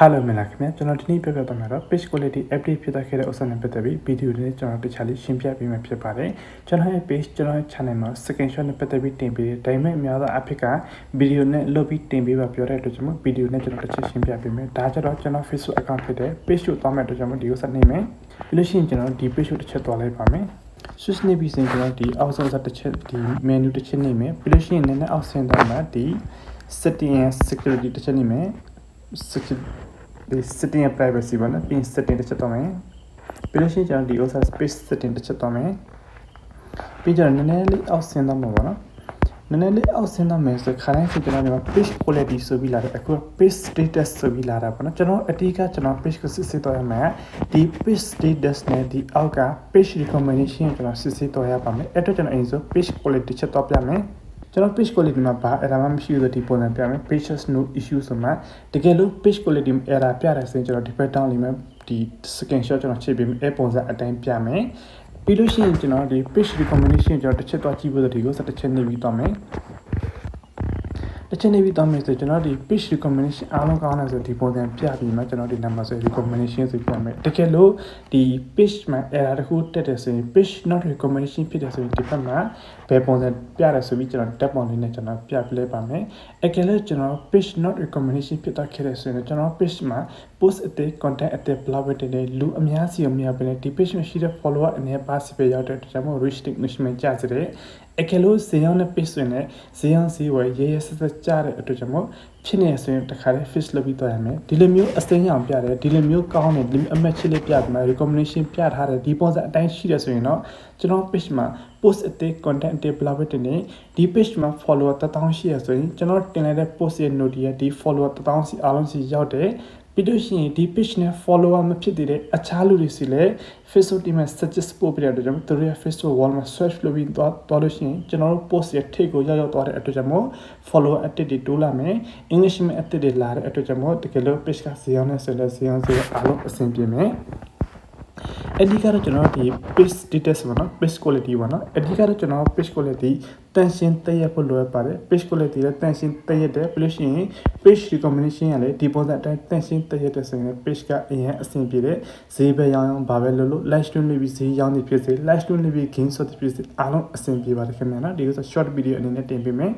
Hello မင်္ဂလာခင်ဗျာကျွန်တော်ဒီနေ့ပြောပြသွားမှာတော့ page quality update ဖြစ်သွားခဲ့တဲ့ဥစ္စာနဲ့ပတ်သက်ပြီးဗီဒီယိုလေးကျွန်တော်တခြားလေးရှင်းပြပေးမှာဖြစ်ပါတယ်ကျွန်တော်ရဲ့ page ကျွန်တော်ရဲ့ channel မှာ screenshot နဲ့ပတ်သက်ပြီးတင်ပေးတယ်ဒါပေမဲ့အများသောအဖြစ်ကဗီဒီယိုနဲ့လုပ်ပြီးတင်ပေးပါပြောတဲ့အတွက်ကျွန်တော်ဗီဒီယိုနဲ့ကျွန်တော်တစ်ချက်ရှင်းပြပေးမယ်ဒါကြတော့ကျွန်တော် Facebook account ဖြစ်တဲ့ page ကိုသွားမဲ့အတွက်ကျွန်တော်ဒီဥစ္စာနေမယ်ပြီးလို့ရှိရင်ကျွန်တော်ဒီ page ကိုတစ်ချက်သွားလိုက်ပါမယ်switch နေပြီးစင်ကျွန်တော်ဒီအောက်ဆုံးစတစ်ချက်ဒီ menu တစ်ချက်နေမယ်ပြီးလို့ရှိရင်လည်းအောက်ဆင်းသွားမှာဒီ setting and security တစ်ချက်နေမယ် setting and privacy ပေါ့နော် pin setting တစ်ချက်တော့မယ်ပြီးလို့ရှိရင်ကျွန်တော်ဒီ user space setting တစ်ချက်တော့မယ်ပြီးကြတော့နည်းနည်းလေးအောက်ဆင်းသွားမှာပေါ့နော်နည်းနည်းလေးအောက်ဆင်းသွားမယ်ဆိုခါတိုင်းဆိုကျွန်တော်ဒီမှာ page quality ဆိုပြီးလာတယ်အခု page status ဆိုပြီးလာတာပေါ့နော်ကျွန်တော်အတိအကကျွန်တော် page ကိုစစ်ဆေးတော့ရမယ်ဒီ page status နဲ့ဒီအောက်က page recommendation ကျွန်တော်စစ်ဆေးတော့ရပါမယ်အဲ့တော့ကျွန်တော်အရင်ဆို page quality ချက်တော့ပြမယ်ကျွန်တော် page quality မှာဘာerror မရှိဘူးဒီပုံစံပြမယ် pages no issue ဆိုမှတကယ်လို့ page quality error ပြတယ်ဆိုရင်ကျွန်တော်ဒီဘက် down လေးမှာဒီ screenshot ကျွန်တော်ချိန်ပေးမယ်အဲ့ပုံစံအတိုင်းပြမယ်ပြီးလို့ရှိရင်ကျွန်တော်ဒီ page recommendation ကျွန်တော်တစ်ချက်တော့ကြည့်ဖို့ဒီကိုတစ်ချက်နေပြီးတော့မယ်တစ်ချက်နေပြီးတော့မယ်ဆိုကျွန်တော်ဒီ page recommendation အားလုံးကောင်းတယ်ဆိုဒီပုံစံပြပြီးမှကျွန်တော်ဒီ number ဆို recommendation ဆိုပြမယ်တကယ်လို့ဒီ page မှာ error တခုတက်တယ်ဆိုရင် page not recommendation ဖြစ်တယ်ဆိုရင်ဒီဘက်မှာဘယ်ပုံစံပြတယ်ဆိုပြီးကျွန်တော် tab ပုံလေးနဲ့ကျွန်တော်ပြပြလိုက်ပါမယ်အကယ်လို့ကျွန်တော် page not recommendation ဖြစ်တော့ခဲ့တယ်ဆိုရင်ကျွန်တော် page မှာ post အသေး content အသေး blog တွေလူအများစီအများပဲဒီ page မှာရှိတဲ့ follower အနေနဲ့ pass ပဲရောက်တဲ့အတွက်ကြောင့် reach technician ကြစေတယ်အကယ်လို့ဇေယျနဲ့ page ဆိုရင်ဇေယျဈေးဝယ်ရဲဆက်ဆက်ကြတဲ့အတွက်ကြောင့်ဖြစ်နေဆိုရင်တခါလေး fix လုပ်ပြီးတော့ရမယ်ဒီလိုမျိုးအစိမ်းအောင်ပြတယ်ဒီလိုမျိုးကောင်းတယ်ဒီလိုအမှတ်ချလေးပြပြီးမှ recommendation ပြထားတယ်ဒီပုံစံအတိုင်းရှိတယ်ဆိုရင်တော့ကျွန်တော် page မှာ post အသေး content အသေး blog တွေနဲ့ဒီ page မှာ follower 1000ရှိရဆိုရင်ကျွန်တော်တင်လိုက်တဲ့ post ရဲ့ note ရဲ့ဒီ follower 1000စီအားလုံးစီရောက်တယ်ပြီးလို့ရှိရင်ဒီ page နဲ့ follower မဖြစ်သေးတဲ့အခြားလူတွေစီလည်း Facebook ဒီမှာ suggest ပို့ပြတဲ့အတွက်ကြောင့်သူတို့ရဲ့ Facebook wall မှာ search လုပ်ပြီးတော့လို့ရှိရင်ကျွန်တော်တို့ post ရဲ့ထိပ်ကိုရောက်သွားတဲ့အတွက်ကြောင့် follower အတစ်တွေတိုးလာမယ် English မှာအတစ်တွေလာတဲ့အတွက်ကြောင့်တကယ်လို့ page ကဇေယျနဲ့ဆိုလည်းဇေယျအားလုံးအဆင်ပြေမယ်အဓိကတော့ကျွန်တော်ဒီ page status ပေါ့နော် page quality ပေါ့နော်အဓိကတော့ကျွန်တော် page quality တန်ရှင်းတည့်ရဖို့လိုအပ်ပါတယ် page quality လည်းတန်ရှင်းတည့်ရတယ်ပြီးလို့ရှိရင် page recommendation ကလည်းဒီပုံစံအတိုင်းတန်ရှင်းတည့်ရတဲ့ဆိုရင် page ကအရင်အဆင်ပြေတယ်ဈေးပဲရောင်းဘာပဲလုပ်လို့ live stream လေးပြီးဈေးရောင်းနေဖြစ်စေ live stream လေးပြီး game ဆိုတဲ့ဖြစ်စေအားလုံးအဆင်ပြေပါတယ်ခင်ဗျာနော်ဒီလိုဆို short video အနေနဲ့တင်ပေးမယ်